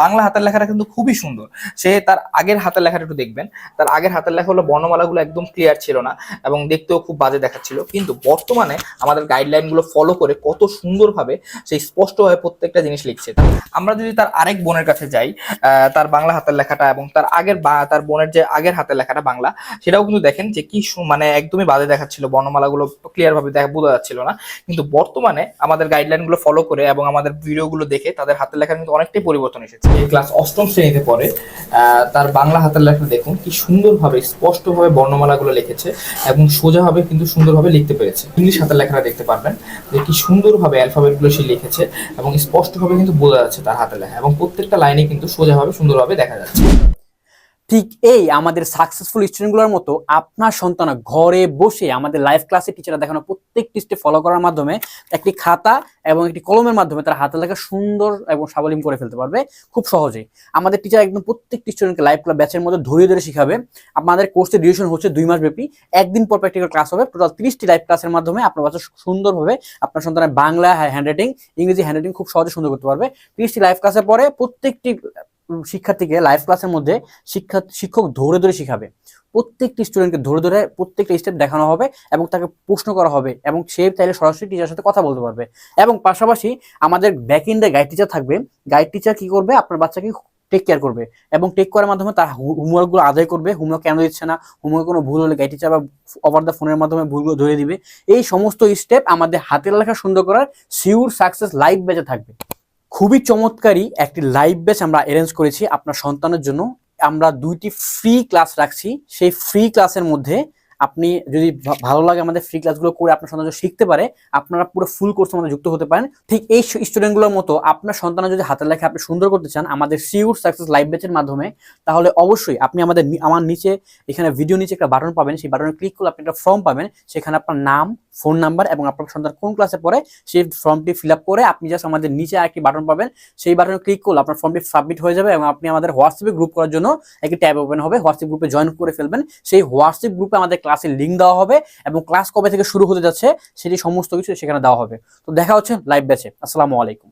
বাংলা হাতের লেখাটা কিন্তু খুবই সুন্দর। সে তার আগের হাতের লেখাটা একটু দেখবেন, তার আগের হাতের লেখা হলো বর্ণমালাগুলো একদম ক্লিয়ার ছিল না এবং দেখতেও খুব বাজে দেখাচ্ছিল, কিন্তু বর্তমানে আমাদের গাইডলাইনগুলো ফলো করে কত সুন্দরভাবে সে স্পষ্টভাবে প্রত্যেকটা জিনিস লিখছে। আমরা যদি তার আরেক বোনের কাছে যাই, তার বাংলা হাতের লেখাটা এবং তার আগের তার বোনের যে আগের হাতের লেখাটা বাংলা, সেটাও কিন্তু দেখেন যে কি মানে একদমই বাজে দেখাচ্ছিল, বর্ণমালাগুলো ক্লিয়ার ভাবে বোঝা যাচ্ছিল না। কিন্তু বর্তমানে আমাদের গাইডলাইনগুলো ফলো করে এবং আমাদের ভিডিওগুলো দেখে তাদের হাতের লেখা কিন্তু অনেকটাই পরিবর্তন এসেছে। এই ক্লাস অষ্টম শ্রেণীতে পড়ে, তার বাংলা হাতের লেখা দেখুন কি সুন্দরভাবে স্পষ্টভাবে বর্ণমালাগুলো লিখেছে এবং সোজাভাবে কিন্তু সুন্দরভাবে লিখতে পেরেছে। ইংলিশ হাতের লেখাটা দেখতে পারবেন যে কি সুন্দরভাবে অ্যালফাবেটগুলো সে লিখেছে এবং স্পষ্টভাবে কিন্তু বোঝা যাচ্ছে তার হাতের লেখা, এবং প্রত্যেকটা লাইনে কিন্তু সোজাভাবে সুন্দরভাবে দেখা যাচ্ছে। ঠিক এই আমাদের সাকসেসফুল স্টুডেন্টগুলোর মতো আপনার সন্তান ঘরে বসে আমাদের লাইভ ক্লাসে টিচাররা দেখানো প্রত্যেকটি স্টেপ ফলো করার মাধ্যমে একটি খাতা এবং একটি কলমের মাধ্যমে তার হাতের লেখা সুন্দর এবং সাবলীল করে ফেলতে পারবে খুব সহজেই। আমাদের টিচার একদম প্রত্যেকটি স্টুডেন্টকে লাইভ ব্যাচের মধ্যে ধরিয়ে ধরে শিখাবে। আমাদের কোর্সের ডিউরেশন হচ্ছে 2 মাস ব্যাপী, একদিন পর প্র্যাকটিক্যাল ক্লাস হবে। টোটাল 30টি লাইভ ক্লাসের মাধ্যমে আপনার বাচ্চা সুন্দরভাবে আপনার সন্তানের বাংলা হ্যান্ডরাইটিং, ইংরেজি হ্যান্ডরাইটিং খুব সহজে সুন্দর করতে পারবে। 30টি লাইভ ক্লাসের পরে প্রত্যেকটি শিক্ষার্থীকে লাইভ ক্লাসের মধ্যে শিক্ষক ধরে ধরে শিখাবে। প্রত্যেকটি স্টুডেন্টকে ধরে ধরে প্রত্যেকটা স্টেপ দেখানো হবে এবং তাকে প্রশ্ন করা হবে এবং সে চাইলে সরাসরি টিচারের সাথে কথা বলতে পারবে। এবং পাশাপাশি আমাদের ব্যাক ইন্ডে গাইড টিচার থাকবে। গাইড টিচার কি করবে, আপনার বাচ্চাকে টেক কেয়ার করবে এবং টেক করার মাধ্যমে তার হোমওয়ার্কগুলো আদায় করবে। হোমওয়ার্ক কেন দিচ্ছে না, হোমওয়ার্ক কোনো ভুল হলে গাইড টিচার বা ওভার দ্য ফোনের মাধ্যমে ভুলগুলো ধরে দিবে। এই সমস্ত স্টেপ আমাদের হাতের লেখা সুন্দর করার সিউর সাকসেস লাইভ ব্যাচে থাকবে। খুবই চমৎকারী একটি লাইভ ব্যাচ আমরা অ্যারেঞ্জ করেছি আপনার সন্তানের জন্য। আমরা 2টি ফ্রি ক্লাস রাখছি। সেই ফ্রি ক্লাসের মধ্যে আপনি যদি ভালো লাগে আমাদের ফ্রি ক্লাসগুলো করে আপনার সন্তান শিখতে পারে, আপনারা পুরো ফুল কোর্সের মধ্যে যুক্ত হতে পারেন। ঠিক এই স্টুডেন্টগুলোর মতো আপনার সন্তানের যদি হাতের লেখা আপনি সুন্দর করতে চান আমাদের সিউর সাকসেস লাইভ ব্যাচের মাধ্যমে, তাহলে অবশ্যই আপনি আমার নিচে এখানে ভিডিও নিচে একটা বাটন পাবেন, সেই বাটনে ক্লিক করলে আপনি একটা ফর্ম পাবেন। সেখানে আপনার নাম, ফোন নাম্বার এবং আপনার সন্তান কোন ক্লাসে পড়ে সেই ফর্মটি ফিল আপ করে আপনি জাস্ট আমাদের নিচে আরেকটি বাটন পাবেন, সেই বাটনে ক্লিক করলে আপনার ফর্মটি সাবমিট হয়ে যাবে এবং আপনি আমাদের হোয়াটসঅ্যাপে গ্রুপ করার জন্য একটি ট্যাব ওপেন হবে। হোয়াটসঅ্যাপ গ্রুপে জয়েন করে ফেলবেন। সেই হোয়াটসঅ্যাপ গ্রুপে আমাদের ক্লাসের লিঙ্ক দেওয়া হবে এবং ক্লাস কবে থেকে শুরু হতে যাচ্ছে সেটি সমস্ত কিছু সেখানে দেওয়া হবে। তো দেখা হচ্ছে লাইভ ব্যাচে। আসসালামু আলাইকুম।